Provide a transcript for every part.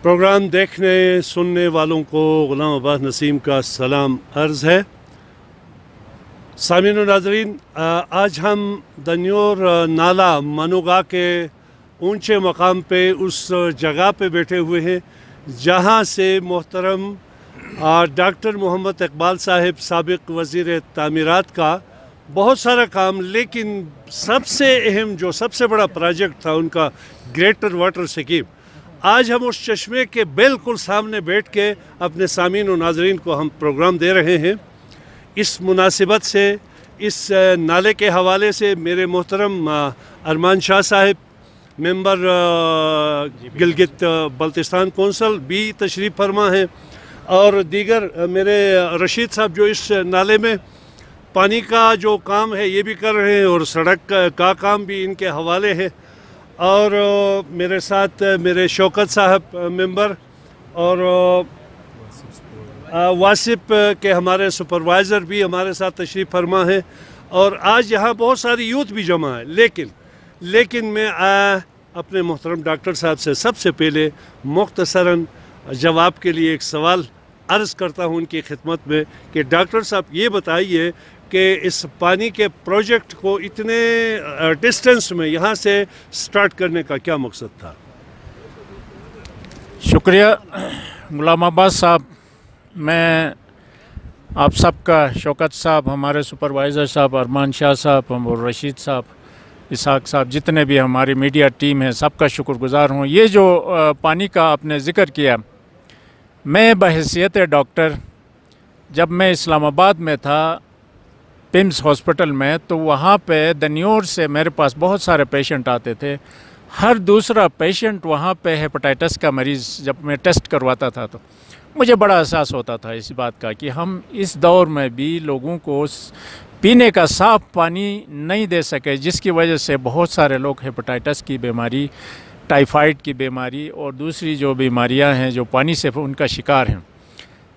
Programme دیکھنے سننے والوں کو غلام عباس نسیم کا سلام عرض ہے۔ سامعین و ناظرین، آج ہم دنیور نالہ منوگا کے اونچے مقام پہ اس جگہ پہ بیٹھے ہوئے ہیں جہاں سے محترم ڈاکٹر محمد اقبال صاحب سابق وزیر تعمیرات کا بہت سارا کام، لیکن سب سے اہم جو سب سے بڑا پروجیکٹ تھا ان کا گریٹر واٹر سکیم، آج ہم اس چشمے کے بالکل سامنے بیٹھ کے اپنے سامعین و ناظرین کو ہم پروگرام دے رہے ہیں۔ اس مناسبت سے اس نالے کے حوالے سے میرے محترم ارمان شاہ صاحب ممبر گلگت بلتستان کونسل بھی تشریف فرما ہیں، اور دیگر میرے رشید صاحب جو اس نالے میں پانی کا جو کام ہے یہ بھی کر رہے ہیں، اور سڑک کا کام بھی ان کے حوالے ہے، اور میرے ساتھ میرے شوکت صاحب ممبر اور واسف کے ہمارے سپروائزر بھی ہمارے ساتھ تشریف فرما ہیں، اور آج یہاں بہت ساری یوتھ بھی جمع ہے۔ لیکن میں اپنے محترم ڈاکٹر صاحب سے سب سے پہلے مختصراً جواب کے لیے ایک سوال عرض کرتا ہوں ان کی خدمت میں کہ ڈاکٹر صاحب یہ بتائیے کہ اس پانی کے پروجیکٹ کو اتنے ڈسٹنس میں یہاں سے سٹارٹ کرنے کا کیا مقصد تھا؟ شکریہ غلام عباس صاحب۔ میں آپ سب کا، شوکت صاحب، ہمارے سپروائزر صاحب، ارمان شاہ صاحب اور رشید صاحب، اسحاق صاحب، جتنے بھی ہماری میڈیا ٹیم ہے، سب کا شکر گزار ہوں۔ یہ جو پانی کا آپ نے ذکر کیا، میں بحیثیت ڈاکٹر جب میں اسلام آباد میں تھا پمس ہاسپٹل میں، تو وہاں پہ دنیور سے میرے پاس بہت سارے پیشنٹ آتے تھے۔ ہر دوسرا پیشنٹ وہاں پہ ہیپاٹائٹس کا مریض جب میں ٹیسٹ کرواتا تھا تو مجھے بڑا احساس ہوتا تھا اس بات کا کہ ہم اس دور میں بھی لوگوں کو پینے کا صاف پانی نہیں دے سکے، جس کی وجہ سے بہت سارے لوگ ہیپاٹائٹس کی بیماری، ٹائیفائڈ کی بیماری اور دوسری جو بیماریاں ہیں جو پانی سے ان کا شکار ہیں۔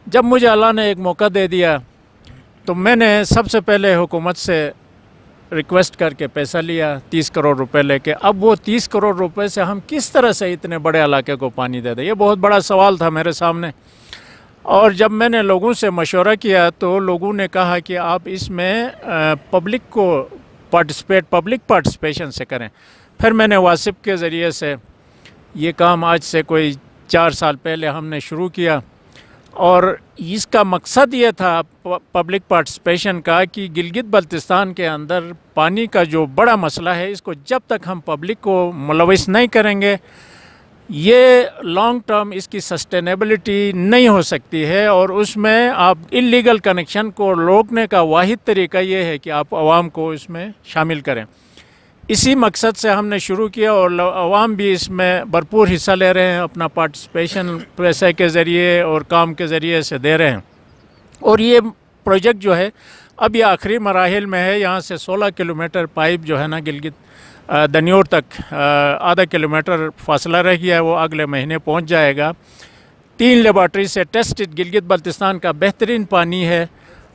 جب مجھے اللہ نے ایک موقع دے دیا تو میں نے سب سے پہلے حکومت سے ریکویسٹ کر کے پیسہ لیا، 30 کروڑ روپے لے کے۔ اب وہ 30 کروڑ روپے سے ہم کس طرح سے اتنے بڑے علاقے کو پانی دے دیں، یہ بہت بڑا سوال تھا میرے سامنے۔ اور جب میں نے لوگوں سے مشورہ کیا تو لوگوں نے کہا کہ آپ اس میں پبلک کو پبلک پارٹیسپیشن سے کریں۔ پھر میں نے واسف کے ذریعے سے یہ کام آج سے کوئی 4 سال پہلے ہم نے شروع کیا، اور اس کا مقصد یہ تھا پبلک پارٹیسپیشن کا کہ گلگت بلتستان کے اندر پانی کا جو بڑا مسئلہ ہے، اس کو جب تک ہم پبلک کو ملوث نہیں کریں گے، یہ لانگ ٹرم اس کی سسٹینیبلٹی نہیں ہو سکتی ہے، اور اس میں آپ انلیگل کنیکشن کو روکنے کا واحد طریقہ یہ ہے کہ آپ عوام کو اس میں شامل کریں۔ اسی مقصد سے ہم نے شروع کیا، اور عوام بھی اس میں بھرپور حصہ لے رہے ہیں، اپنا پارٹیسپیشن پیسے کے ذریعے اور کام کے ذریعے سے دے رہے ہیں۔ اور یہ پروجیکٹ جو ہے اب یہ آخری مراحل میں ہے۔ یہاں سے 16 کلومیٹر پائپ جو ہے نا گلگت دنیور تک آدھا کلومیٹر فاصلہ رہ گیا ہے، وہ اگلے مہینے پہنچ جائے گا۔ 3 لیبارٹری سے ٹیسٹڈ گلگت بلتستان کا بہترین پانی ہے،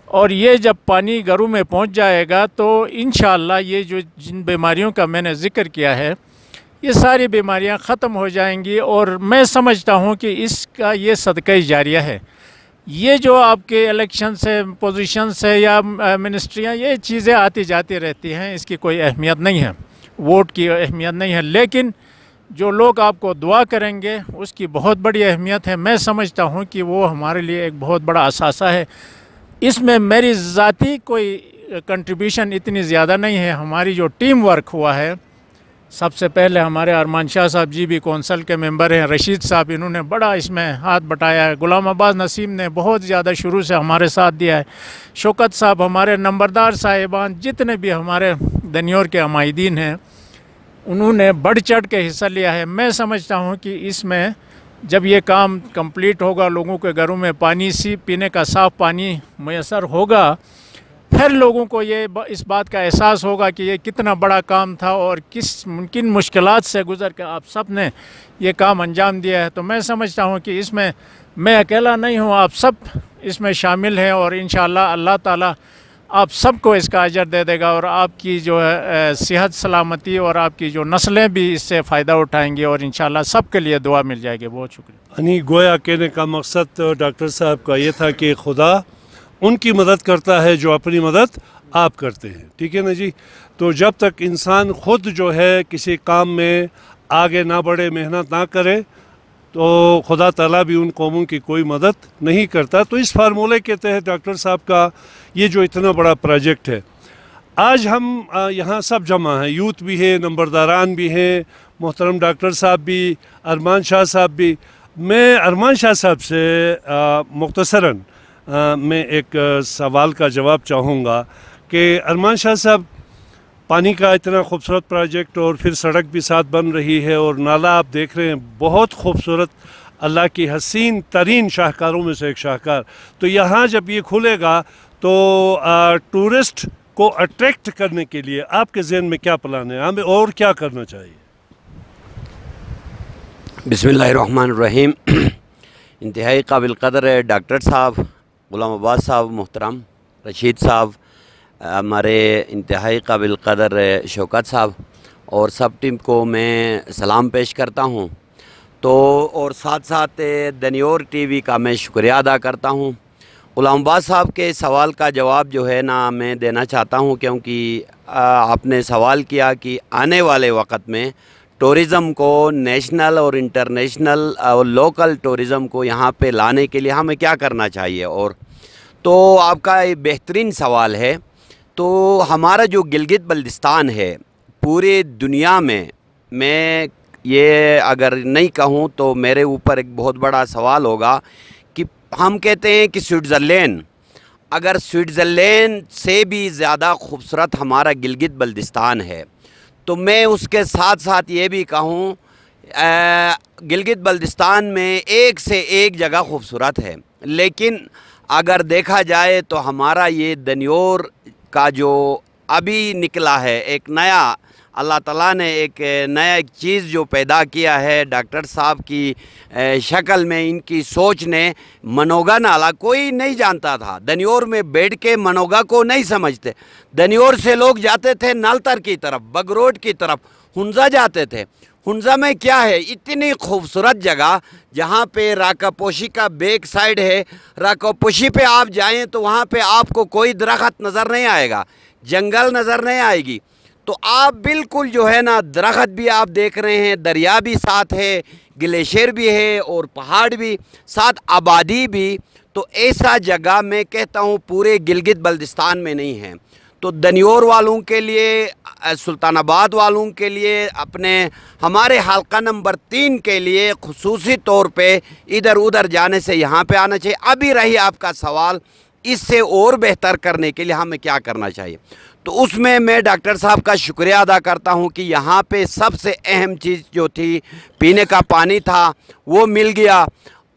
اور یہ جب پانی گھروں میں پہنچ جائے گا تو انشاءاللہ یہ جو جن بیماریوں کا میں نے ذکر کیا ہے، یہ ساری بیماریاں ختم ہو جائیں گی۔ اور میں سمجھتا ہوں کہ اس کا یہ صدقہ جاریہ ہے۔ یہ جو آپ کے الیکشن سے، پوزیشن سے یا منسٹریاں، یہ چیزیں آتی جاتی رہتی ہیں، اس کی کوئی اہمیت نہیں ہے، ووٹ کی اہمیت نہیں ہے، لیکن جو لوگ آپ کو دعا کریں گے اس کی بہت بڑی اہمیت ہے۔ میں سمجھتا ہوں کہ وہ ہمارے لیے ایک بہت بڑا اثاثہ ہے۔ اس میں میری ذاتی کوئی کنٹریبیوشن اتنی زیادہ نہیں ہے۔ ہماری جو ٹیم ورک ہوا ہے، سب سے پہلے ہمارے ارمان شاہ صاحب جی بھی کونسل کے ممبر ہیں، رشید صاحب انہوں نے بڑا اس میں ہاتھ بٹایا ہے، غلام عباس نسیم نے بہت زیادہ شروع سے ہمارے ساتھ دیا ہے، شوکت صاحب، ہمارے نمبردار صاحبان، جتنے بھی ہمارے دنیور کے عمائدین ہیں، انہوں نے بڑھ چڑھ کے حصہ لیا ہے۔ میں سمجھتا ہوں کہ اس میں جب یہ کام کمپلیٹ ہوگا، لوگوں کے گھروں میں پانی پینے کا صاف پانی میسر ہوگا، پھر لوگوں کو یہ اس بات کا احساس ہوگا کہ یہ کتنا بڑا کام تھا اور کس ممکن مشکلات سے گزر کے آپ سب نے یہ کام انجام دیا ہے۔ تو میں سمجھتا ہوں کہ اس میں اکیلا نہیں ہوں، آپ سب اس میں شامل ہیں، اور انشاءاللہ اللہ تعالیٰ آپ سب کو اس کا اجر دے دے گا، اور آپ کی جو ہے صحت سلامتی اور آپ کی جو نسلیں بھی اس سے فائدہ اٹھائیں گی، اور انشاءاللہ سب کے لیے دعا مل جائے گی۔ بہت شکریہ۔ یعنی گویا کہنے کا مقصد ڈاکٹر صاحب کا یہ تھا کہ خدا ان کی مدد کرتا ہے جو اپنی مدد آپ کرتے ہیں، ٹھیک ہے نا جی۔ تو جب تک انسان خود جو ہے کسی کام میں آگے نہ بڑھے، محنت نہ کرے، تو خدا تعالیٰ بھی ان قوموں کی کوئی مدد نہیں کرتا۔ تو اس فارمولے کے تحت ڈاکٹر صاحب کا یہ جو اتنا بڑا پروجیکٹ ہے، آج ہم یہاں سب جمع ہیں، یوتھ بھی ہے، نمبرداران بھی ہیں، محترم ڈاکٹر صاحب بھی، ارمان شاہ صاحب بھی۔ میں ارمان شاہ صاحب سے مختصراً میں ایک سوال کا جواب چاہوں گا کہ ارمان شاہ صاحب، پانی کا اتنا خوبصورت پروجیکٹ اور پھر سڑک بھی ساتھ بن رہی ہے اور نالا آپ دیکھ رہے ہیں بہت خوبصورت، اللہ کی حسین ترین شاہکاروں میں سے ایک شاہکار۔ تو یہاں جب یہ کھلے گا تو ٹورسٹ کو اٹریکٹ کرنے کے لیے آپ کے ذہن میں کیا پلان ہے؟ ہمیں اور کیا کرنا چاہیے؟ بسم اللہ الرحمن الرحیم۔ انتہائی قابل قدر ہے ڈاکٹر صاحب، غلام عباس صاحب محترم، رشید صاحب، ہمارے انتہائی قابل قدر شوکت صاحب، اور سب ٹیم کو میں سلام پیش کرتا ہوں۔ تو اور ساتھ ساتھ دنیور ٹی وی کا میں شکریہ ادا کرتا ہوں۔ غلام عباس صاحب کے سوال کا جواب جو ہے نا میں دینا چاہتا ہوں، کیونکہ آپ نے سوال کیا کہ آنے والے وقت میں ٹورزم کو، نیشنل اور انٹرنیشنل اور لوکل ٹورزم کو یہاں پہ لانے کے لیے ہمیں کیا کرنا چاہیے۔ اور تو آپ کا یہ بہترین سوال ہے۔ تو ہمارا جو گلگت بلتستان ہے پورے دنیا میں یہ اگر نہیں کہوں تو میرے اوپر ایک بہت بڑا سوال ہوگا کہ ہم کہتے ہیں کہ سوئٹزرلینڈ، اگر سوئٹزرلینڈ سے بھی زیادہ خوبصورت ہمارا گلگت بلتستان ہے، تو میں اس کے ساتھ ساتھ یہ بھی کہوں گلگت بلتستان میں ایک سے ایک جگہ خوبصورت ہے، لیکن اگر دیکھا جائے تو ہمارا یہ دنیور کا جو ابھی نکلا ہے ایک نیا، اللہ تعالیٰ نے ایک نیا چیز جو پیدا کیا ہے ڈاکٹر صاحب کی شکل میں، ان کی سوچ نے، منوگا نالا کوئی نہیں جانتا تھا، دنیور میں بیٹھ کے منوگا کو نہیں سمجھتے، دنیور سے لوگ جاتے تھے نلتر کی طرف، بگروڈ کی طرف، ہنزا جاتے تھے۔ ہنزا میں کیا ہے؟ اتنی خوبصورت جگہ جہاں پہ راکا پوشی کا بیک سائیڈ ہے، راکا پوشی پہ آپ جائیں تو وہاں پہ آپ کو کوئی درخت نظر نہیں آئے گا، جنگل نظر نہیں آئے گی، تو آپ بالکل جو ہے نا درخت بھی آپ دیکھ رہے ہیں، دریا بھی ساتھ ہے، گلیشیر بھی ہے، اور پہاڑ بھی ساتھ، آبادی بھی۔ تو ایسا جگہ میں کہتا ہوں پورے گلگت بلتستان میں نہیں ہے۔ تو دنیور والوں کے لیے، سلطان آباد والوں کے لیے، اپنے ہمارے حلقہ نمبر 3 کے لیے خصوصی طور پہ ادھر ادھر جانے سے یہاں پہ آنا چاہیے۔ ابھی رہی آپ کا سوال، اس سے اور بہتر کرنے کے لیے ہمیں کیا کرنا چاہیے، تو اس میں ڈاکٹر صاحب کا شکریہ ادا کرتا ہوں کہ یہاں پہ سب سے اہم چیز جو تھی پینے کا پانی تھا، وہ مل گیا،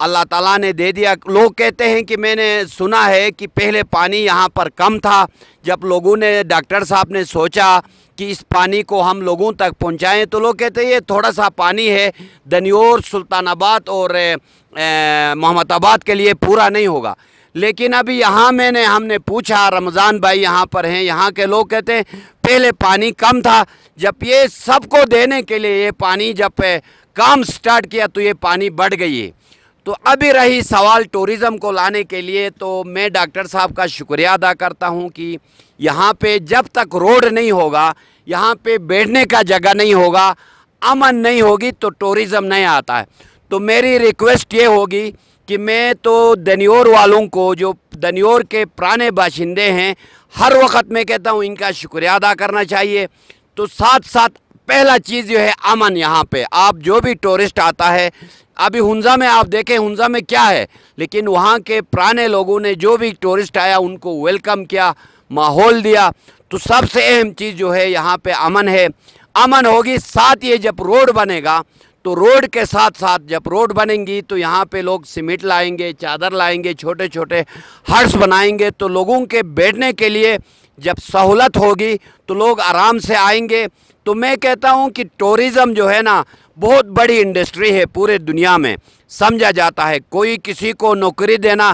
اللہ تعالیٰ نے دے دیا۔ لوگ کہتے ہیں کہ میں نے سنا ہے کہ پہلے پانی یہاں پر کم تھا، جب لوگوں نے، ڈاکٹر صاحب نے سوچا کہ اس پانی کو ہم لوگوں تک پہنچائیں، تو لوگ کہتے ہیں یہ تھوڑا سا پانی ہے، دنیور، سلطان آباد اور محمد آباد کے لیے پورا نہیں ہوگا۔ لیکن ابھی یہاں ہم نے پوچھا، رمضان بھائی یہاں پر ہیں، یہاں کے لوگ کہتے ہیں پہلے پانی کم تھا، جب یہ سب کو دینے کے لیے یہ پانی جب کام سٹارٹ کیا تو یہ پانی بڑھ گئی ہے۔ تو ابھی رہی سوال ٹورزم کو لانے کے لیے، تو میں ڈاکٹر صاحب کا شکریہ ادا کرتا ہوں کہ یہاں پہ جب تک روڈ نہیں ہوگا، یہاں پہ بیٹھنے کا جگہ نہیں ہوگا، امن نہیں ہوگی، تو ٹورزم نہیں آتا ہے۔ تو میری ریکویسٹ یہ ہوگی کہ میں تو دنیور والوں کو، جو دنیور کے پرانے باشندے ہیں، ہر وقت میں کہتا ہوں ان کا شکریہ ادا کرنا چاہیے۔ تو ساتھ ساتھ پہلا چیز جو ہے امن، یہاں پہ آپ جو بھی ٹورسٹ آتا ہے، ابھی ہنزا میں آپ دیکھیں ہنزا میں کیا ہے، لیکن وہاں کے پرانے لوگوں نے جو بھی ٹورسٹ آیا ان کو ویلکم کیا، ماحول دیا۔ تو سب سے اہم چیز جو ہے یہاں پہ امن ہے، امن ہوگی۔ ساتھ یہ جب روڈ بنے گا تو روڈ کے ساتھ ساتھ جب روڈ بنیں گی تو یہاں پہ لوگ سیمنٹ لائیں گے، چادر لائیں گے، چھوٹے چھوٹے ہٹس بنائیں گے، تو لوگوں کے بیٹھنے کے لیے جب سہولت ہوگی تو لوگ آرام سے آئیں گے۔ تو میں کہتا ہوں کہ ٹورزم جو ہے نا بہت بڑی انڈسٹری ہے، پورے دنیا میں سمجھا جاتا ہے، کوئی کسی کو نوکری دینا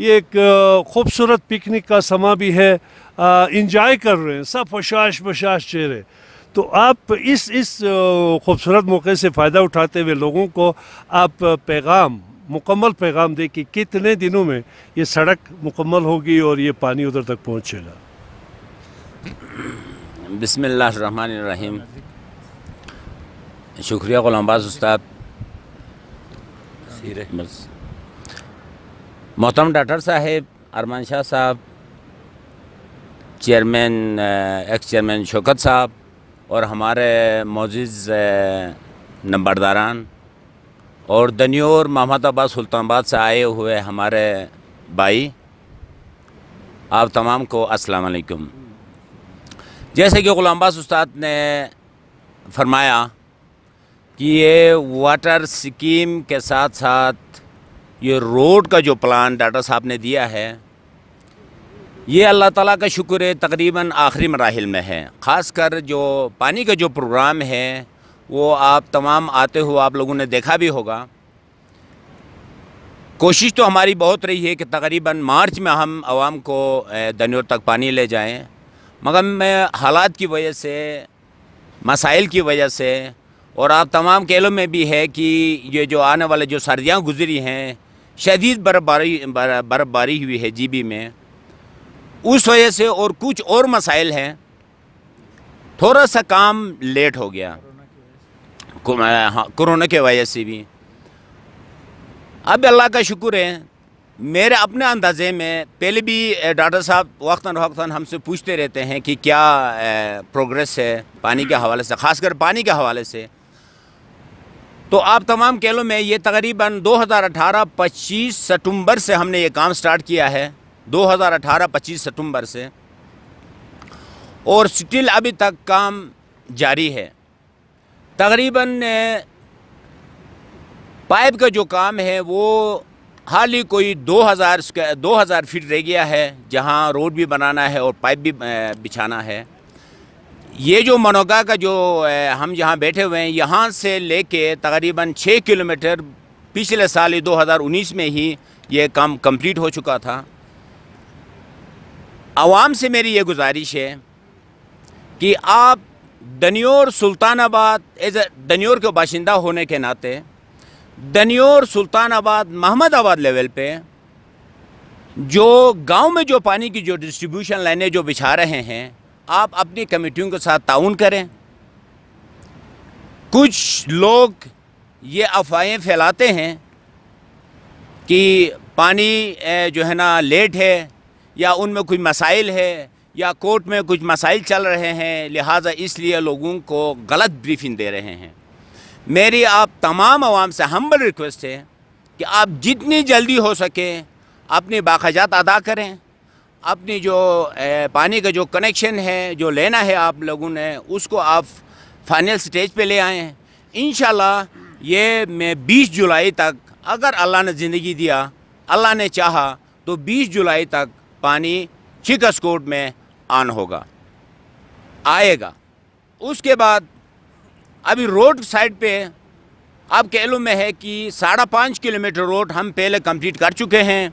یہ ایک خوبصورت پکنک کا سما بھی ہے، انجوائے کر رہے ہیں سب بشاش بشاش چہرے. تو آپ اس خوبصورت موقع سے فائدہ اٹھاتے ہوئے لوگوں کو آپ مکمل پیغام دے کہ کتنے دنوں میں یہ سڑک مکمل ہوگی اور یہ پانی ادھر تک پہنچے گا. بسم اللہ الرحمن الرحیم. شکریہ غلام عباس استاد. محترم ڈاکٹر صاحب، ارمان شاہ صاحب، چیئرمین ایکس چیئرمین شوکت صاحب اور ہمارے معزز نمبرداران اور دنیور محمد عباس سلطان آباد سے آئے ہوئے ہمارے بھائی، آپ تمام کو السلام علیکم. جیسے کہ غلام عباس استاد نے فرمایا کہ یہ واٹر سکیم کے ساتھ ساتھ یہ روڈ کا جو پلان ڈاکٹر صاحب نے دیا ہے، یہ اللہ تعالیٰ کا شکر ہے تقریباً آخری مراحل میں ہے. خاص کر جو پانی کا جو پروگرام ہے وہ آپ تمام آتے ہوئے آپ لوگوں نے دیکھا بھی ہوگا. کوشش تو ہماری بہت رہی ہے کہ تقریباً مارچ میں ہم عوام کو دنیور تک پانی لے جائیں، مگر حالات کی وجہ سے، مسائل کی وجہ سے، اور آپ تمام کے علم میں بھی ہے کہ یہ جو آنے والے جو سردیاں گزری ہیں، شدید برف باری ہوئی ہے جی بی میں، اس وجہ سے اور کچھ اور مسائل ہیں، تھوڑا سا کام لیٹ ہو گیا کورونا کے وجہ سے بھی. اب اللہ کا شکر ہے، میرے اپنے اندازے میں پہلے بھی ڈاکٹر صاحب وقتاً فوقتاً ہم سے پوچھتے رہتے ہیں کہ کیا پروگریس ہے پانی کے حوالے سے، خاص کر پانی کے حوالے سے. تو آپ تمام کہلوں میں یہ تقریباً 2018-25 ستمبر سے ہم نے یہ کام سٹارٹ کیا ہے، 2018-25 ستمبر سے، اور سٹل ابھی تک کام جاری ہے. تقریباً پائپ کا جو کام ہے وہ حال ہی کوئی 2000 فٹ رہ گیا ہے، جہاں روڈ بھی بنانا ہے اور پائپ بھی بچھانا ہے. یہ جو منوگا کا جو ہم جہاں بیٹھے ہوئے ہیں، یہاں سے لے کے تقریباً 6 کلومیٹر پچھلے سال 2019 میں ہی یہ کام کمپلیٹ ہو چکا تھا. عوام سے میری یہ گزارش ہے کہ آپ دنیور سلطان آباد دنیور کے باشندہ ہونے کے ناطے دنیور سلطان آباد محمد آباد لیول پہ جو گاؤں میں جو پانی کی جو ڈسٹریبیوشن لائنیں جو بچھا رہے ہیں، آپ اپنی کمیٹیوں کے ساتھ تعاون کریں. کچھ لوگ یہ افواہیں پھیلاتے ہیں کہ پانی جو ہے نا لیٹ ہے، یا ان میں کوئی مسائل ہے، یا کورٹ میں کچھ مسائل چل رہے ہیں، لہٰذا اس لیے لوگوں کو غلط بریفنگ دے رہے ہیں. میری آپ تمام عوام سے ہمبل ریکویسٹ ہے کہ آپ جتنی جلدی ہو سکے اپنی باخراجات ادا کریں. اپنی جو پانی کا جو کنیکشن ہے جو لینا ہے آپ لوگوں نے، اس کو آپ فائنل سٹیج پہ لے آئیں. انشاءاللہ یہ میں 20 جولائی تک، اگر اللہ نے زندگی دیا، اللہ نے چاہا تو 20 جولائی تک پانی چکس کوٹ میں آن آئے گا. اس کے بعد ابھی روڈ سائڈ پہ آپ کے علم میں ہے کہ 5.5 کلومیٹر روڈ ہم پہلے کمپلیٹ کر چکے ہیں.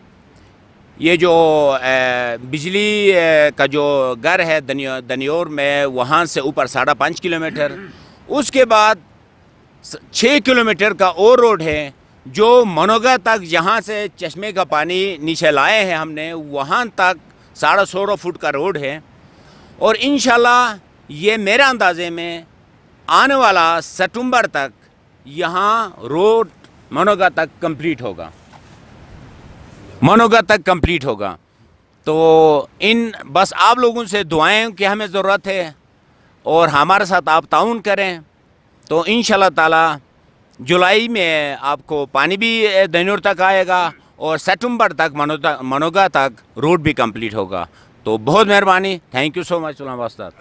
یہ جو بجلی کا جو گھر ہے دنیور میں، وہاں سے اوپر 5.5 کلومیٹر. اس کے بعد 6 کلومیٹر کا اور روڈ ہے جو منوگا تک، جہاں سے چشمے کا پانی نیچے لائے ہیں ہم نے، وہاں تک 16.5 فٹ کا روڈ ہے. اور انشاءاللہ یہ میرے اندازے میں آنے والا ستمبر تک یہاں روڈ منوگا تک کمپلیٹ ہوگا. تو بس آپ لوگوں سے دعائیں کہ ہمیں ضرورت ہے اور ہمارے ساتھ آپ تعاون کریں، تو انشاءاللہ تعالی جولائی میں آپ کو پانی بھی دنیور تک آئے گا اور ستمبر تک منوگا تک روڈ بھی کمپلیٹ ہوگا. تو بہت مہربانی. تھینک یو سو مچ علامہ استاد.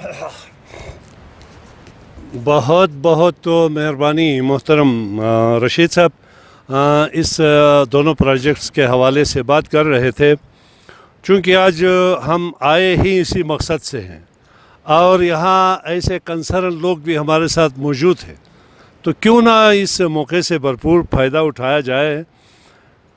بہت بہت مہربانی محترم رشید صاحب. اس دونوں پروجیکٹس کے حوالے سے بات کر رہے تھے. چونکہ آج ہم آئے ہی اسی مقصد سے ہیں اور یہاں ایسے کنسرن لوگ بھی ہمارے ساتھ موجود ہیں، تو کیوں نہ اس موقع سے بھرپور فائدہ اٹھایا جائے.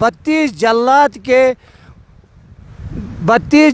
32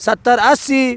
70-80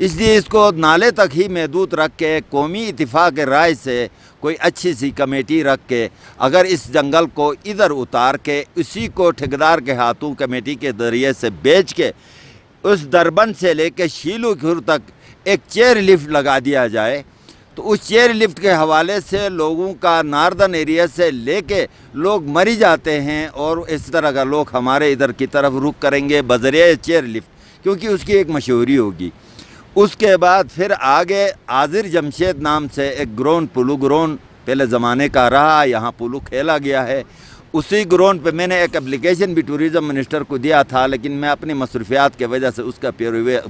اس لیے اس کو نالے تک ہی محدود رکھ کے قومی اتفاق رائے سے کوئی اچھی سی کمیٹی رکھ کے اگر اس جنگل کو ادھر اتار کے اسی کو ٹھیکیدار کے ہاتھوں کمیٹی کے ذریعے سے بیچ کے اس دربند سے لے کے شیلو کھر تک ایک چیئر لفٹ لگا دیا جائے تو اس چیئر لفٹ کے حوالے سے لوگوں کا ناردرن ایریا سے لے کے لوگ مری جاتے ہیں اور اس طرح کا لوگ ہمارے ادھر کی طرف رخ کریں گے بذریعہ چیئر لفٹ، کیونکہ اس کی ایک مشہوری ہوگی۔ اس کے بعد پھر آگے آذر جمشید نام سے ایک گراؤنڈ پولو گراؤنڈ پہلے زمانے کا رہا، یہاں پولو کھیلا گیا ہے۔ اسی گراؤنڈ پہ میں نے ایک اپلیکیشن بھی ٹورزم منسٹر کو دیا تھا، لیکن میں اپنی مصروفیات کی وجہ سے اس کا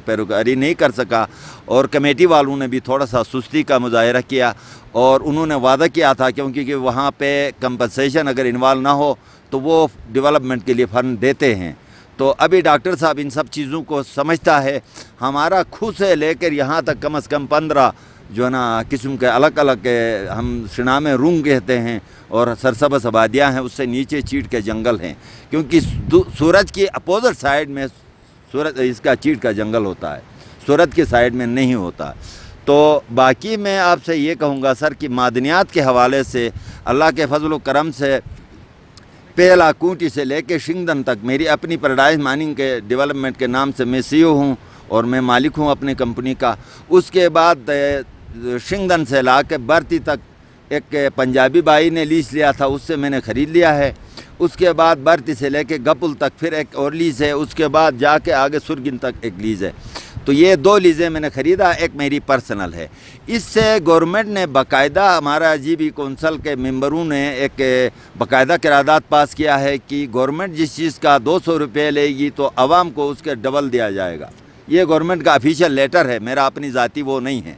پیروکاری نہیں کر سکا، اور کمیٹی والوں نے بھی تھوڑا سا سستی کا مظاہرہ کیا، اور انہوں نے وعدہ کیا تھا کیونکہ وہاں پہ کمپنسیشن اگر انوالو نہ ہو تو وہ ڈیولپمنٹ کے لیے فنڈ دیتے ہیں۔ تو ابھی ڈاکٹر صاحب ان سب چیزوں کو سمجھتا ہے۔ ہمارا کھو سے لے کر یہاں تک کم از کم 15 جو ہے نا قسم کے الگ الگ ہم شنا میں رونگ کہتے ہیں اور سرسبز آبادیاں ہیں، اس سے نیچے چیٹ کے جنگل ہیں، کیونکہ سورج کی اپوزٹ سائیڈ میں اس کا چیٹ کا جنگل ہوتا ہے، سورج کی سائیڈ میں نہیں ہوتا۔ تو باقی میں آپ سے یہ کہوں گا سر کہ معدنیات کے حوالے سے اللہ کے فضل و کرم سے پہلا کونٹی سے لے کے شنگدن تک میری اپنی پیراڈائز مائننگ کے ڈیولپمنٹ کے نام سے میں سی او ہوں اور میں مالک ہوں اپنی کمپنی کا۔ اس کے بعد شنگدن سے لا کے برتی تک ایک پنجابی بھائی نے لیز لیا تھا، اس سے میں نے خرید لیا ہے۔ اس کے بعد برتی سے لے کے گپل تک پھر ایک اور لیز ہے، اس کے بعد جا کے آگے سرگن تک ایک لیز ہے۔ تو یہ 2 لیزیں میں نے خریدا، ایک میری پرسنل ہے۔ اس سے گورنمنٹ نے باقاعدہ ہمارا جی بی کونسل کے ممبروں نے ایک باقاعدہ قرارداد پاس کیا ہے کہ گورنمنٹ جس چیز کا 200 روپے لے گی تو عوام کو اس کے ڈبل دیا جائے گا۔ یہ گورنمنٹ کا آفیشیل لیٹر ہے، میرا اپنی ذاتی وہ نہیں ہے۔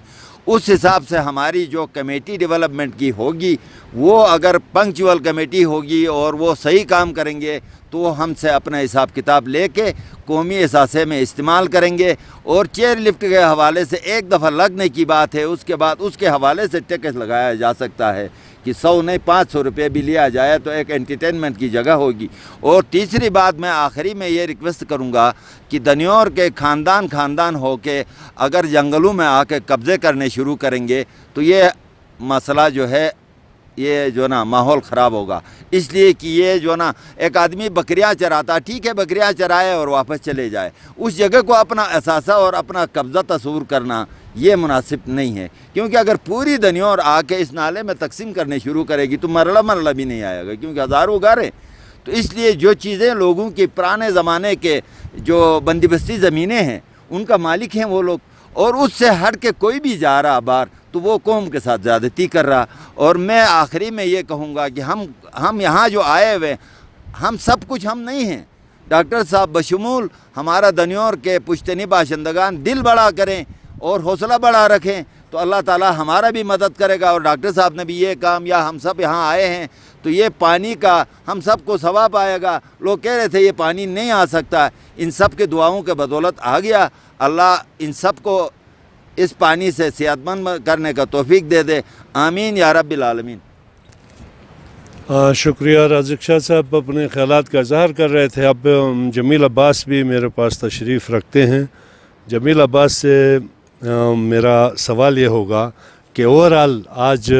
اس حساب سے ہماری جو کمیٹی ڈیولپمنٹ کی ہوگی وہ اگر پنکچول کمیٹی ہوگی اور وہ صحیح کام کریں گے تو وہ ہم سے اپنا حساب کتاب لے کے قومی اثاثے میں استعمال کریں گے۔ اور چیئر لفٹ کے حوالے سے ایک دفعہ لگنے کی بات ہے، اس کے بعد اس کے حوالے سے ٹیکس لگایا جا سکتا ہے کہ 100 نہیں 500 روپے بھی لیا جائے تو ایک انٹرٹینمنٹ کی جگہ ہوگی۔ اور تیسری بات میں آخری میں یہ ریکویسٹ کروں گا کہ دنیور کے خاندان ہو کے اگر جنگلوں میں آ کے قبضے کرنے شروع کریں گے تو یہ مسئلہ جو ہے یہ جو نا ماحول خراب ہوگا۔ اس لیے کہ یہ جو نا ایک آدمی بکریاں چراتا، ٹھیک ہے بکریاں چرائے اور واپس چلے جائے، اس جگہ کو اپنا اثاثہ اور اپنا قبضہ تصور کرنا یہ مناسب نہیں ہے، کیونکہ اگر پوری دنیور آ کے اس نالے میں تقسیم کرنے شروع کرے گی تو مرلہ بھی نہیں آئے گا، کیونکہ ہزاروں گھر ہیں۔ تو اس لیے جو چیزیں لوگوں کی پرانے زمانے کے جو بندوبستی زمینیں ہیں ان کا مالک ہیں وہ لوگ، اور اس سے ہٹ کے کوئی بھی جا رہا بار تو وہ قوم کے ساتھ زیادتی کر رہا۔ اور میں آخری میں یہ کہوں گا کہ ہم یہاں جو آئے ہوئے ہم سب کچھ ہم نہیں ہیں۔ ڈاکٹر صاحب بشمول ہمارا دنیور کے پشتنی باشندگان دل بڑا کریں اور حوصلہ بڑا رکھیں تو اللہ تعالی ہمارا بھی مدد کرے گا۔ اور ڈاکٹر صاحب نے بھی یہ کام، یا ہم سب یہاں آئے ہیں تو یہ پانی کا ہم سب کو ثواب آئے گا۔ لوگ کہہ رہے تھے یہ پانی نہیں آ سکتا، ان سب کے دعاؤں کے بدولت آ گیا۔ اللہ ان سب کو اس پانی سے صحت مند کرنے کا توفیق دے دے، آمین یا رب العالمین۔ شکریہ رازق شاہ صاحب اپنے خیالات کا اظہار کر رہے تھے۔ اب جمیل عباس بھی میرے پاس تشریف رکھتے ہیں۔ جمیل عباس سے میرا سوال یہ ہوگا کہ اوورآل آج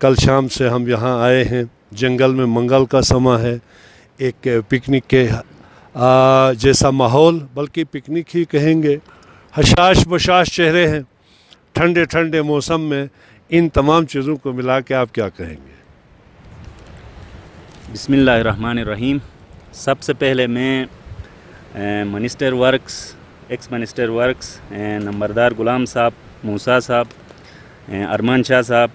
کل شام سے ہم یہاں آئے ہیں، جنگل میں منگل کا سما ہے، ایک پکنک کے جیسا ماحول، بلکہ پکنک ہی کہیں گے، حشاش بشاش چہرے ہیں، ٹھنڈے ٹھنڈے موسم میں، ان تمام چیزوں کو ملا کے آپ کیا کہیں گے؟ بسم اللہ الرحمن الرحیم۔ سب سے پہلے میں minister works, ex minister works نمبردار غلام صاحب، موسیٰ صاحب، ارمان شاہ صاحب،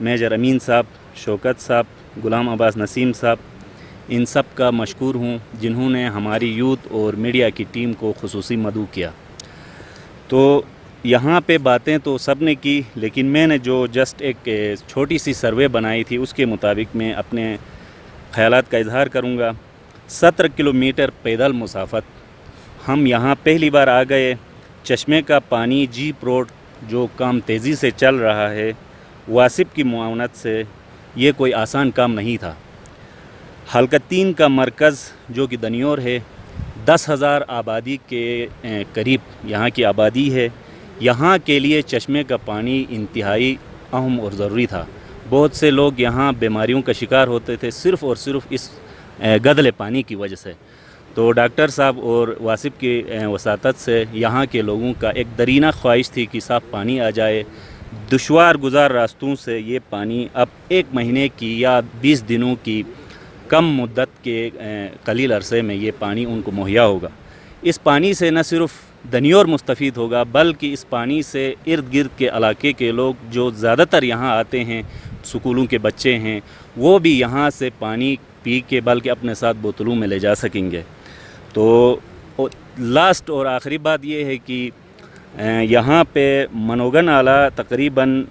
میجر امین صاحب، شوکت صاحب، غلام عباس نسیم صاحب، ان سب کا مشکور ہوں جنہوں نے ہماری یوتھ اور میڈیا کی ٹیم کو خصوصی مدعو کیا۔ تو یہاں پہ باتیں تو سب نے کی، لیکن میں نے جو جسٹ ایک چھوٹی سی سروے بنائی تھی اس کے مطابق میں اپنے خیالات کا اظہار کروں گا۔ 17 کلومیٹر پیدل مسافت ہم یہاں پہلی بار آ گئے۔ چشمے کا پانی جیپ روڈ جو کام تیزی سے چل رہا ہے، واسب کی معاونت سے یہ کوئی آسان کام نہیں تھا۔ حلقہ 3 کا مرکز جو کہ دنیور ہے، 10,000 آبادی کے قریب یہاں کی آبادی ہے۔ یہاں کے لیے چشمے کا پانی انتہائی اہم اور ضروری تھا۔ بہت سے لوگ یہاں بیماریوں کا شکار ہوتے تھے صرف اور صرف اس گدلے پانی کی وجہ سے۔ تو ڈاکٹر صاحب اور واصف کی وساطت سے یہاں کے لوگوں کا ایک درینہ خواہش تھی کہ صاف پانی آ جائے۔ دشوار گزار راستوں سے یہ پانی اب 1 مہینے کی یا 20 دنوں کی کم مدت کے قلیل عرصے میں یہ پانی ان کو مہیا ہوگا۔ اس پانی سے نہ صرف دنیور مستفید ہوگا بلکہ اس پانی سے ارد گرد کے علاقے کے لوگ جو زیادہ تر یہاں آتے ہیں، سکولوں کے بچے ہیں، وہ بھی یہاں سے پانی پی کے بلکہ اپنے ساتھ بوتلوں میں لے جا سکیں گے۔ تو لاسٹ اور آخری بات یہ ہے کہ یہااں پہ منوگا نالہ تقریباً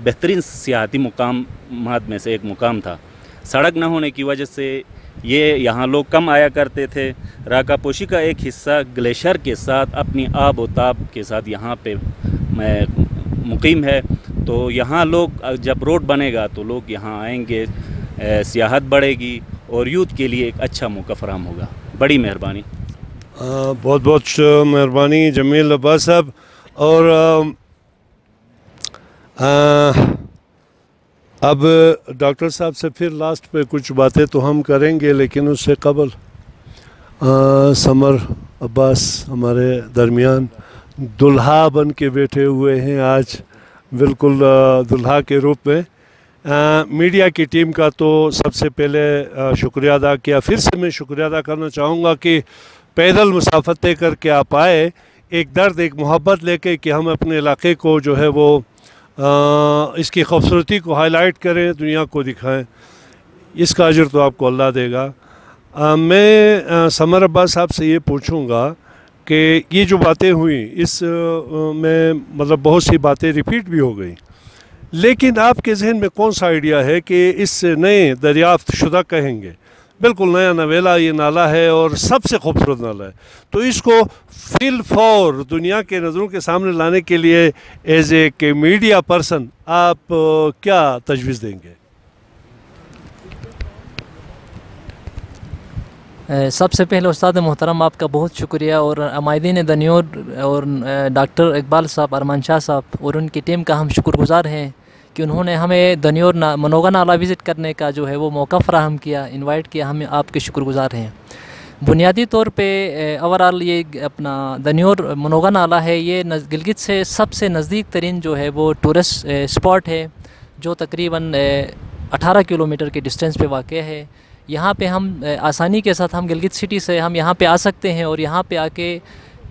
بہترین سیاحتی مقامات میں سے ایک مقام تھا۔ سڑک نہ ہونے کی وجہ سے یہ یہاں لوگ کم آیا کرتے تھے۔ راکا پوشی کا ایک حصہ گلیشر کے ساتھ اپنی آب و تاب کے ساتھ یہاں پہ مقیم ہے، تو یہاں لوگ جب روڈ بنے گا تو لوگ یہاں آئیں گے، سیاحت بڑھے گی اور یوتھ کے لیے ایک اچھا موقع فراہم ہوگا۔ بڑی مہربانی۔ بہت بہت مہربانی جمیل عباس صاحب۔ اور اب ڈاکٹر صاحب سے پھر لاسٹ پہ کچھ باتیں تو ہم کریں گے، لیکن اس سے قبل سمر عباس ہمارے درمیان دلہا بن کے بیٹھے ہوئے ہیں آج، بالکل دلہا کے روپ میں۔ میڈیا کی ٹیم کا تو سب سے پہلے شکریہ ادا کیا، پھر سے میں شکریہ ادا کرنا چاہوں گا کہ پیدل مسافت طے کر کے آپ آئے، ایک درد ایک محبت لے کے کہ ہم اپنے علاقے کو جو ہے وہ اس کی خوبصورتی کو ہائی لائٹ کریں، دنیا کو دکھائیں۔ اس کا اجر تو آپ کو اللہ دے گا۔ میں سمر عباس صاحب سے یہ پوچھوں گا کہ یہ جو باتیں ہوئیں اس میں مطلب بہت سی باتیں ریپیٹ بھی ہو گئیں، لیکن آپ کے ذہن میں کون سا آئیڈیا ہے کہ اس نئے دریافت شدہ کہیں گے، بالکل نیا نویلا یہ نالا ہے اور سب سے خوبصورت نالا ہے، تو اس کو فل فور دنیا کے نظروں کے سامنے لانے کے لیے ایز اے میڈیا پرسن آپ کیا تجویز دیں گے؟ سب سے پہلے استاد محترم آپ کا بہت شکریہ، اور عمائدین دنیور اور ڈاکٹر اقبال صاحب، ارمان شاہ صاحب اور ان کی ٹیم کا ہم شکر گزار ہیں کہ انہوں نے ہمیں دنیور منوگا نالہ وزٹ کرنے کا جو ہے وہ موقع فراہم کیا، انوائٹ کیا، ہم آپ کے شکر گزار ہیں۔ بنیادی طور پہ اوورال یہ اپنا دنیور منوگا نالہ ہے، یہ گلگت سے سب سے نزدیک ترین جو ہے وہ ٹورسٹ اسپاٹ ہے، جو تقریباً 18 کلومیٹر کے ڈسٹینس پہ واقع ہے۔ یہاں پہ ہم آسانی کے ساتھ ہم گلگت سٹی سے ہم یہاں پہ آ سکتے ہیں اور یہاں پہ آ کے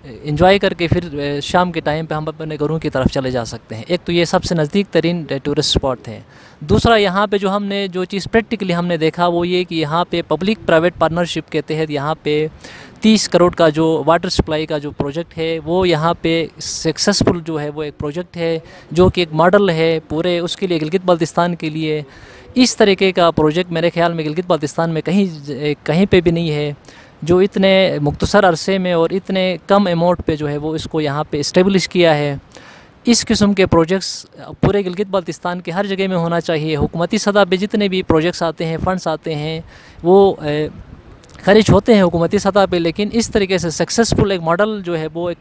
انجوائے کر کے پھر شام کے ٹائم پہ ہم اپنے گھروں کی طرف چلے جا سکتے ہیں۔ ایک تو یہ سب سے نزدیک ترین ٹورسٹ اسپاٹ ہے۔ دوسرا یہاں پہ جو ہم نے جو چیز پریکٹیکلی ہم نے دیکھا وہ یہ کہ یہاں پہ پبلک پرائیویٹ پارٹنرشپ کے تحت یہاں پہ 30 کروڑ کا جو واٹر سپلائی کا جو پروجیکٹ ہے وہ یہاں پہ سکسیسفل جو ہے وہ ایک پروجیکٹ ہے جو کہ ایک ماڈل ہے پورے اس کے لیے گلگت بلتستان کے لیے۔ اس طریقے کا پروجیکٹ میرے خیال میں گلگت بلتستان میں کہیں پہ بھی نہیں ہے جو اتنے مختصر عرصے میں اور اتنے کم اماؤنٹ پہ جو ہے وہ اس کو یہاں پہ اسٹیبلش کیا ہے۔ اس قسم کے پروجیکٹس پورے گلگت بلتستان کے ہر جگہ میں ہونا چاہیے۔ حکومتی سطح پہ جتنے بھی پروجیکٹس آتے ہیں، فنڈس آتے ہیں، وہ خرچ ہوتے ہیں حکومتی سطح پہ، لیکن اس طریقے سے سکسیسفل ایک ماڈل جو ہے وہ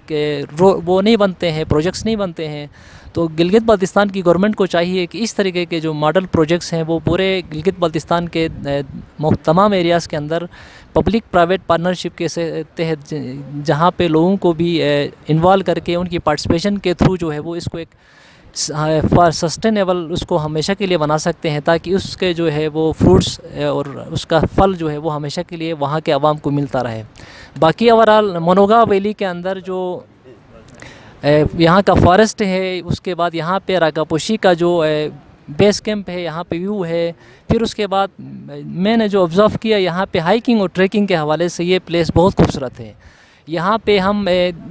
وہ نہیں بنتے ہیں، پروجیکٹس نہیں بنتے ہیں۔ تو گلگت بلتستان کی گورنمنٹ کو چاہیے کہ اس طریقے کے جو ماڈل پروجیکٹس ہیں وہ پورے گلگت بلتستان کے تمام ایریاز کے اندر پبلک پرائیویٹ پارٹنرشپ کے تحت جہاں پہ لوگوں کو بھی انوالو کر کے ان کی پارٹیسپیشن کے تھرو جو ہے وہ اس کو ایک سسٹینیبل اس کو ہمیشہ کے لیے بنا سکتے ہیں، تاکہ اس کے جو ہے وہ فروٹس اور اس کا پھل جو ہے وہ ہمیشہ کے لیے وہاں کے عوام کو ملتا رہے۔ باقی اوورال منوگا ویلی کے اندر جو یہاں کا فارسٹ ہے، اس کے بعد یہاں پہ راکا پوشی کا جو بیس کیمپ ہے، یہاں پہ ویو ہے، پھر اس کے بعد میں نے جو آبزرو کیا یہاں پہ ہائکنگ اور ٹریکنگ کے حوالے سے یہ پلیس بہت خوبصورت ہے۔ یہاں پہ ہم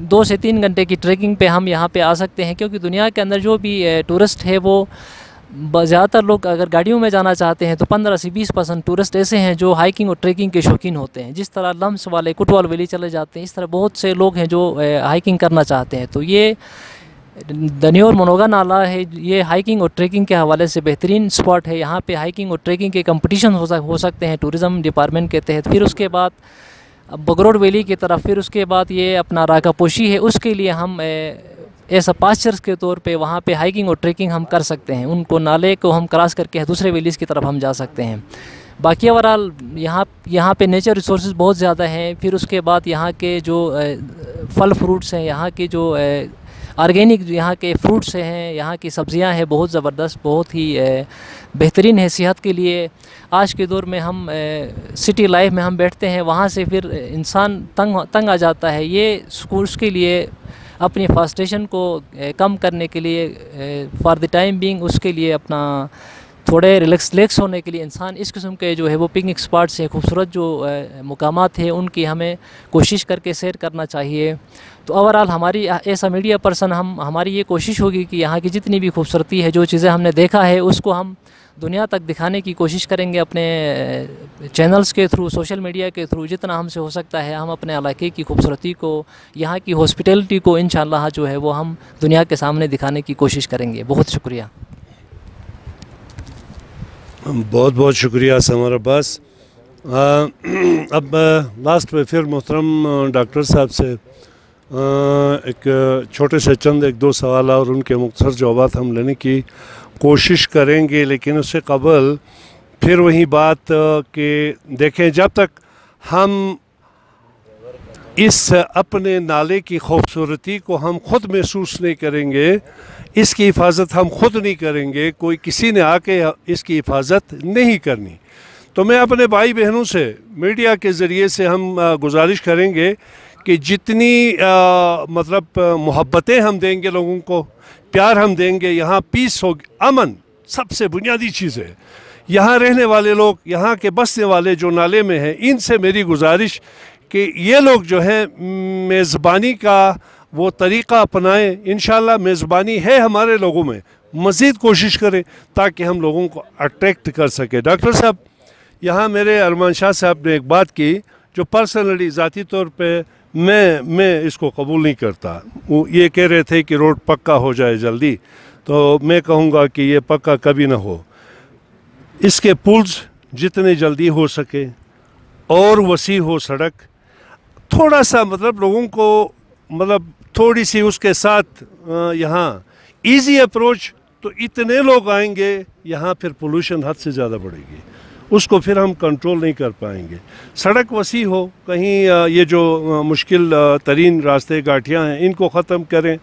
2 سے 3 گھنٹے کی ٹریکنگ پہ ہم یہاں پہ آ سکتے ہیں، کیونکہ دنیا کے اندر جو بھی ٹورسٹ ہے وہ زیادہ تر لوگ اگر گاڑیوں میں جانا چاہتے ہیں تو 15 سے 20% ٹورسٹ ایسے ہیں جو ہائکنگ اور ٹریکنگ کے شوقین ہوتے ہیں، جس طرح لمس والے کٹوال ویلی چلے جاتے ہیں، اس طرح بہت سے لوگ ہیں جو ہائکنگ کرنا چاہتے ہیں۔ تو یہ دنیور منوگا نالہ ہے، یہ ہائکنگ اور ٹریکنگ کے حوالے سے بہترین اسپاٹ ہے۔ یہاں پہ ہائکنگ اور ٹریکنگ کے کمپٹیشن ہو سکتے ہیں ٹورزم ڈپارٹمنٹ کے تحت۔ پھر اس کے بعد بگروڈ ویلی کی طرف، پھر اس کے بعد یہ اپنا راکا پوشی ہے، اس کے لیے ہم ایسا پاسچرز کے طور پہ وہاں پہ ہائکنگ اور ٹریکنگ ہم کر سکتے ہیں. ان کو نالے کو ہم کراس کر کے دوسرے ویلیز کی طرف ہم جا سکتے ہیں. باقی اوورال یہاں پہ نیچر ریسورسز بہت زیادہ ہیں. پھر اس کے بعد یہاں کے جو پھل فروٹس ہیں, یہاں کے جو آرگینک یہاں کے فروٹس ہیں, یہاں کی سبزیاں ہیں, بہت زبردست, بہت ہی بہترین ہے صحت کے لیے. آج کے دور میں ہم سٹی لائف میں ہم بیٹھتے ہیں, وہاں سے پھر انسان تنگ آ جاتا ہے. یہ اسکولس کے لیے اپنی فرسٹریشن کو کم کرنے کے لیے فار دی ٹائم بینگ اس کے لیے اپنا تھوڑے ریلیکس ہونے کے لیے انسان اس قسم کے جو ہے وہ پکنک اسپاٹس ہیں, خوبصورت جو مقامات ہیں, ان کی ہمیں کوشش کر کے سیر کرنا چاہیے. تو اوورال ہماری ایسا میڈیا پرسن ہماری یہ کوشش ہوگی کہ یہاں کی جتنی بھی خوبصورتی ہے, جو چیزیں ہم نے دیکھا ہے, اس کو ہم دنیا تک دکھانے کی کوشش کریں گے اپنے چینلز کے تھرو, سوشل میڈیا کے تھرو. جتنا ہم سے ہو سکتا ہے ہم اپنے علاقے کی خوبصورتی کو, یہاں کی ہاسپٹیلٹی کو انشاءاللہ جو ہے وہ ہم دنیا کے سامنے دکھانے کی کوشش کریں گے. بہت شکریہ. بہت بہت شکریہ سمر عباس. اب لاسٹ میں پھر محترم ڈاکٹر صاحب سے ایک چھوٹے سے چند 1-2 سوال اور ان کے مختصر جوابات ہم لینے کی کوشش کریں گے. لیکن اس سے قبل پھر وہی بات کہ دیکھیں, جب تک ہم اس اپنے نالے کی خوبصورتی کو ہم خود محسوس نہیں کریں گے, اس کی حفاظت ہم خود نہیں کریں گے, کوئی کسی نے آ کے اس کی حفاظت نہیں کرنی. تو میں اپنے بھائی بہنوں سے میڈیا کے ذریعے سے ہم گزارش کریں گے کہ جتنی مطلب محبتیں ہم دیں گے لوگوں کو, پیار ہم دیں گے, یہاں پیس ہو, امن سب سے بنیادی چیز ہے. یہاں رہنے والے لوگ, یہاں کے بسنے والے جو نالے میں ہیں, ان سے میری گزارش کہ یہ لوگ جو ہیں میزبانی کا وہ طریقہ اپنائیں. انشاءاللہ میزبانی ہے ہمارے لوگوں میں, مزید کوشش کریں تاکہ ہم لوگوں کو اٹریکٹ کر سکیں. ڈاکٹر صاحب, یہاں میرے ارمان شاہ صاحب نے ایک بات کی جو پرسنلی ذاتی طور پہ میں اس کو قبول نہیں کرتا. وہ یہ کہہ رہے تھے کہ روڈ پکا ہو جائے جلدی, تو میں کہوں گا کہ یہ پکا کبھی نہ ہو. اس کے پلز جتنے جلدی ہو سکے اور وسیع ہو سڑک, تھوڑا سا مطلب لوگوں کو مطلب تھوڑی سی اس کے ساتھ یہاں ایزی اپروچ, تو اتنے لوگ آئیں گے یہاں, پھر پولوشن حد سے زیادہ بڑھے گی, اس کو پھر ہم کنٹرول نہیں کر پائیں گے. سڑک وسیع ہو, کہیں یہ جو مشکل ترین راستے گاٹیاں ہیں ان کو ختم کریں,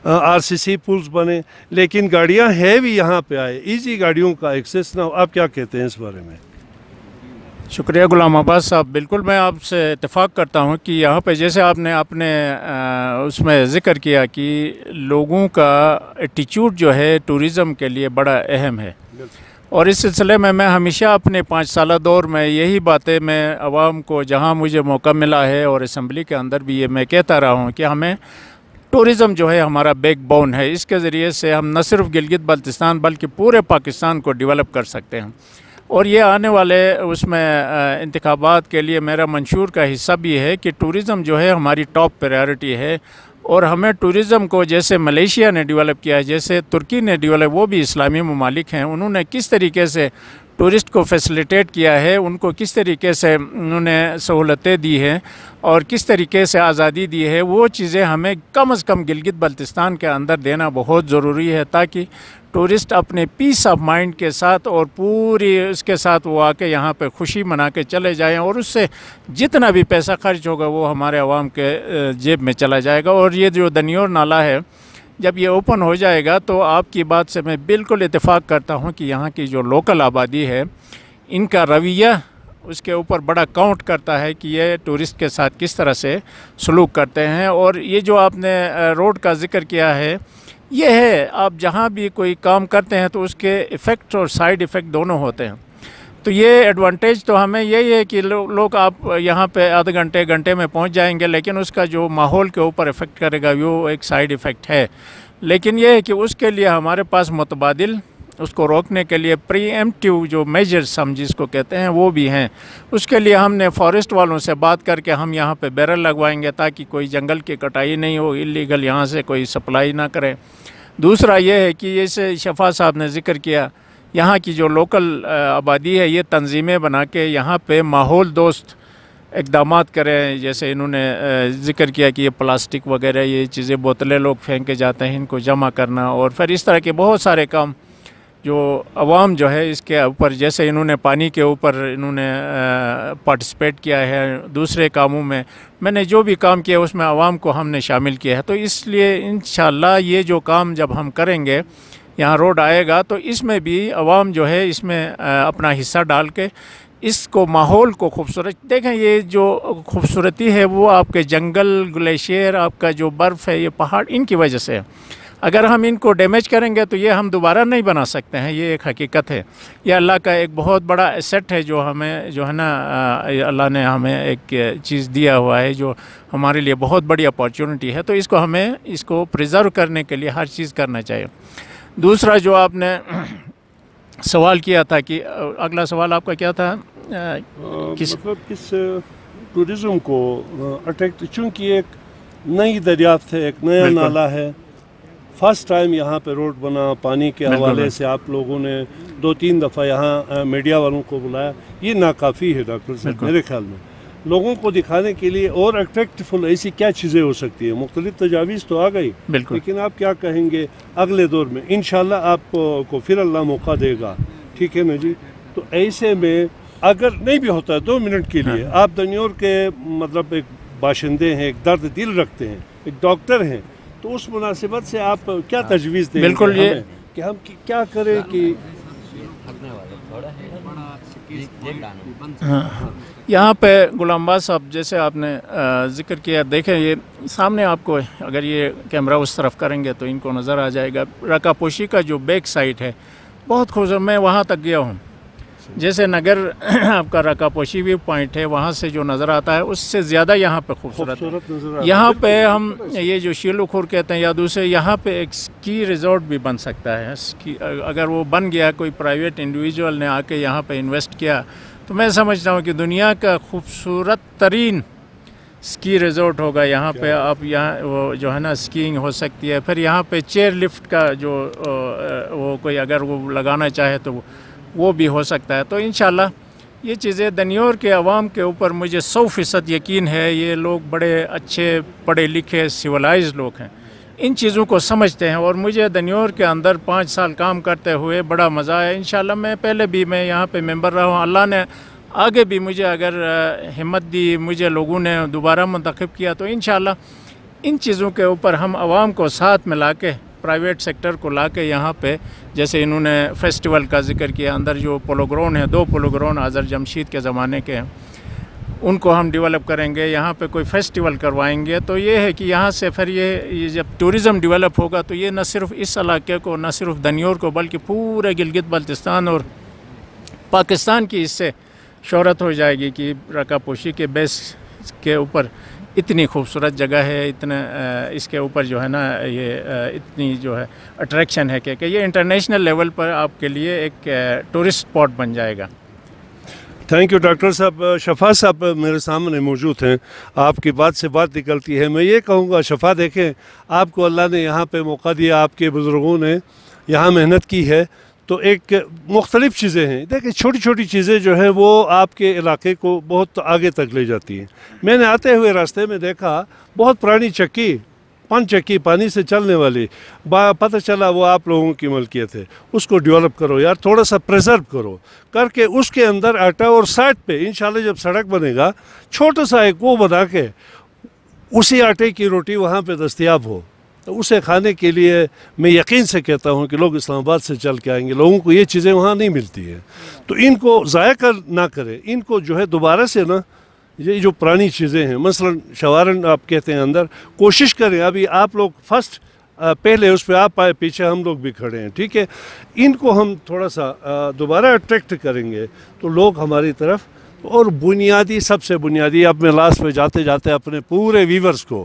RCC پلز بنیں, لیکن گاڑیاں ہیوی یہاں پہ آئے, ایزی گاڑیوں کا ایکسیس نہ ہو. آپ کیا کہتے ہیں اس بارے میں؟ شکریہ غلام عباس صاحب. بالکل میں آپ سے اتفاق کرتا ہوں کہ یہاں پہ جیسے آپ نے اپنے اس میں ذکر کیا کہ لوگوں کا ایٹیچیوڈ جو ہے ٹورزم کے لیے بڑا اہم ہے, اور اس سلسلے میں ہمیشہ اپنے 5 سالہ دور میں یہی باتیں میں عوام کو جہاں مجھے موقع ملا ہے اور اسمبلی کے اندر بھی یہ میں کہتا رہا ہوں کہ ہمیں ٹورزم جو ہے ہمارا بیک بون ہے. اس کے ذریعے سے ہم نہ صرف گلگت بلتستان بلکہ پورے پاکستان کو ڈیولپ کر سکتے ہیں. اور یہ آنے والے اس میں انتخابات کے لیے میرا منشور کا حصہ بھی ہے کہ ٹورزم جو ہے ہماری ٹاپ پریارٹی ہے, اور ہمیں ٹورزم کو جیسے ملیشیا نے ڈیولپ کیا ہے, جیسے ترکی نے ڈیولپ, وہ بھی اسلامی ممالک ہیں, انہوں نے کس طریقے سے ٹورسٹ کو فیسیلیٹیٹ کیا ہے, ان کو کس طریقے سے انہوں نے سہولتیں دی ہیں اور کس طریقے سے آزادی دی ہے, وہ چیزیں ہمیں کم از کم گلگت بلتستان کے اندر دینا بہت ضروری ہے, تاکہ ٹورسٹ اپنے پیس آف مائنڈ کے ساتھ اور پوری اس کے ساتھ وہ آ کے یہاں پہ خوشی منا کے چلے جائیں, اور اس سے جتنا بھی پیسہ خرچ ہوگا وہ ہمارے عوام کے جیب میں چلا جائے گا. اور یہ جو دنیور نالہ ہے جب یہ اوپن ہو جائے گا تو آپ کی بات سے میں بالکل اتفاق کرتا ہوں کہ یہاں کی جو لوکل آبادی ہے ان کا رویہ اس کے اوپر بڑا کاؤنٹ کرتا ہے کہ یہ ٹورسٹ کے ساتھ کس طرح سے سلوک کرتے ہیں. اور یہ جو آپ نے روڈ کا ذکر کیا ہے, یہ ہے آپ جہاں بھی کوئی کام کرتے ہیں تو اس کے ایفیکٹ اور سائیڈ ایفیکٹ دونوں ہوتے ہیں. تو یہ ایڈوانٹیج تو ہمیں یہی ہے کہ لوگ آپ یہاں پہ آدھے گھنٹے میں پہنچ جائیں گے, لیکن اس کا جو ماحول کے اوپر ایفیکٹ کرے گا وہ ایک سائیڈ ایفیکٹ ہے. لیکن یہ ہے کہ اس کے لیے ہمارے پاس متبادل اس کو روکنے کے لیے پری ایمپٹیو جو میجرز ہم جس کو کہتے ہیں وہ بھی ہیں. اس کے لیے ہم نے فارسٹ والوں سے بات کر کے ہم یہاں پہ بیرل لگوائیں گے تاکہ کوئی جنگل کی کٹائی نہیں ہو, اللیگل یہاں سے کوئی سپلائی نہ کرے. دوسرا یہ ہے کہ جیسے شفا صاحب نے ذکر کیا, یہاں کی جو لوکل آبادی ہے یہ تنظیمیں بنا کے یہاں پہ ماحول دوست اقدامات کریں. جیسے انہوں نے ذکر کیا کہ یہ پلاسٹک وغیرہ یہ چیزیں بوتلیں لوگ پھینکے جاتے ہیں ان کو جمع کرنا, اور پھر اس طرح کے بہت سارے کام جو عوام جو ہے اس کے اوپر, جیسے انہوں نے پانی کے اوپر انہوں نے پارٹیسپیٹ کیا ہے دوسرے کاموں میں نے جو بھی کام کیا اس میں عوام کو ہم نے شامل کیا ہے. تو اس لیے انشاءاللہ یہ جو کام جب ہم کریں گے یہاں روڈ آئے گا تو اس میں بھی عوام جو ہے اس میں اپنا حصہ ڈال کے اس کو ماحول کو خوبصورت دیکھیں. یہ جو خوبصورتی ہے وہ آپ کے جنگل, گلیشیئر, آپ کا جو برف ہے, یہ پہاڑ, ان کی وجہ سے ہے. اگر ہم ان کو ڈیمیج کریں گے تو یہ ہم دوبارہ نہیں بنا سکتے ہیں. یہ ایک حقیقت ہے. یہ اللہ کا ایک بہت بڑا ایسٹ ہے جو ہمیں جو ہے نا اللہ نے ہمیں ایک چیز دیا ہوا ہے جو ہمارے لیے بہت بڑی اپارچونٹی ہے. تو اس کو ہمیں اس کو پریزرو کرنے کے لیے ہر چیز کرنا چاہیے. دوسرا جو آپ نے سوال کیا تھا کہ اگلا سوال آپ کا کیا تھا, مطلب اس ٹورزم کو اٹریکٹ, چونکہ ایک نئی دریافت ہے, ایک نیا نالا ہے, فرسٹ ٹائم یہاں پہ روڈ بنا, پانی کے حوالے سے آپ لوگوں نے 2-3 دفعہ یہاں میڈیا والوں کو بلایا, یہ ناکافی ہے ڈاکٹر صاحب میرے خیال میں. لوگوں کو دکھانے کے لیے اور اٹریکٹفل ایسی کیا چیزیں ہو سکتی ہیں؟ مختلف تجاویز تو آ گئی, لیکن آپ کیا کہیں گے اگلے دور میں؟ انشاءاللہ آپ کو پھر اللہ موقع دے گا, ٹھیک ہے نا جی. تو ایسے میں اگر نہیں بھی ہوتا ہے 2 منٹ کے لیے, آپ دنیور کے مطلب ایک باشندے ہیں, ایک درد دل رکھتے ہیں, ایک ڈاکٹر ہیں, تو اس مناسبت سے آپ کیا تجویز دیں بالکل یہ کہ ہم کیا کریں کہ یہاں پہ غلام عباس صاحب جیسے آپ نے ذکر کیا, دیکھیں یہ سامنے آپ کو اگر یہ کیمرہ اس طرف کریں گے تو ان کو نظر آ جائے گا. رکا پوشی کا جو بیک سائٹ ہے بہت خوبصورت, میں وہاں تک گیا ہوں. جیسے نگر آپ کا رکا پوشی ویو پوائنٹ ہے, وہاں سے جو نظر آتا ہے اس سے زیادہ یہاں پہ خوبصورت نظر. یہاں پہ ہم یہ جو شیلو خور کہتے ہیں یا دوسرے, یہاں پہ ایک اسکی ریزورٹ بھی بن سکتا ہے. اگر وہ بن گیا, کوئی پرائیویٹ انڈیویجول نے آ کے یہاں پہ انویسٹ کیا, تو میں سمجھتا ہوں کہ دنیا کا خوبصورت ترین اسکی ریزورٹ ہوگا یہاں پہ. آپ یہاں وہ جو ہے نا اسکیئنگ ہو سکتی ہے. پھر یہاں پہ چیئر لفٹ کا جو وہ کوئی اگر وہ لگانا چاہے تو وہ بھی ہو سکتا ہے. تو انشاءاللہ یہ چیزیں دنیور کے عوام کے اوپر مجھے 100% یقین ہے. یہ لوگ بڑے اچھے پڑھے لکھے سیولائز لوگ ہیں, ان چیزوں کو سمجھتے ہیں, اور مجھے دنیور کے اندر 5 سال کام کرتے ہوئے بڑا مزہ آیا. انشاءاللہ میں پہلے بھی میں یہاں پہ ممبر رہا ہوں, اللہ نے آگے بھی مجھے اگر ہمت دی, مجھے لوگوں نے دوبارہ منتخب کیا, تو انشاءاللہ ان چیزوں کے اوپر ہم عوام کو ساتھ ملا کے, پرائیویٹ سیکٹر کو لا کے یہاں پہ, جیسے انہوں نے فیسٹیول کا ذکر کیا, اندر جو پولو گراؤنڈ ہیں 2 پولو گراؤنڈ آذر جمشید کے زمانے کے ہیں, ان کو ہم ڈیولپ کریں گے. یہاں پہ کوئی فیسٹیول کروائیں گے. تو یہ ہے کہ یہاں سے پھر یہ جب ٹورزم ڈیولپ ہوگا تو یہ نہ صرف اس علاقے کو, نہ صرف دنیور کو, بلکہ پورے گلگت بلتستان اور پاکستان کی اس سے شہرت ہو جائے گی کہ رکا پوشی کے بیس کے اوپر اتنی خوبصورت جگہ ہے, اتنا اس کے اوپر جو ہے نا یہ اتنی جو ہے اٹریکشن ہے کہ یہ انٹرنیشنل لیول پر آپ کے لیے ایک ٹورسٹ اسپاٹ بن جائے گا. تھینک یو ڈاکٹر صاحب. شفا صاحب میرے سامنے موجود ہیں, آپ کی بات سے بات نکلتی ہے. میں یہ کہوں گا شفا, دیکھیں آپ کو اللہ نے یہاں پہ موقع دیا, آپ کے بزرگوں نے یہاں محنت کی ہے, تو ایک مختلف چیزیں ہیں. دیکھیں چھوٹی چھوٹی چیزیں جو ہیں وہ آپ کے علاقے کو بہت آگے تک لے جاتی ہیں. میں نے آتے ہوئے راستے میں دیکھا بہت پرانی چکی, 5 چکی پانی سے چلنے والی, پتہ چلا وہ آپ لوگوں کی ملکیت ہے. اس کو ڈیولپ کرو یار, تھوڑا سا پریزرو کرو, کر کے اس کے اندر آٹا, اور سائڈ پہ انشاءاللہ جب سڑک بنے گا چھوٹا سا ایک وہ بنا کے اسی آٹے کی روٹی وہاں پہ دستیاب ہو, تو اسے کھانے کے لیے میں یقین سے کہتا ہوں کہ لوگ اسلام آباد سے چل کے آئیں گے. لوگوں کو یہ چیزیں وہاں نہیں ملتی ہیں, تو ان کو ضائع نہ کریں. ان کو جو ہے دوبارہ سے نا, یہ جو پرانی چیزیں ہیں مثلا شوارن آپ کہتے ہیں اندر, کوشش کریں. ابھی آپ لوگ فرسٹ پہلے اس پہ آپ آئے, پیچھے ہم لوگ بھی کھڑے ہیں, ٹھیک ہے. ان کو ہم تھوڑا سا دوبارہ اٹریکٹ کریں گے تو لوگ ہماری طرف. اور بنیادی, سب سے بنیادی, اب میں لاسٹ میں جاتے جاتے اپنے پورے ویورز کو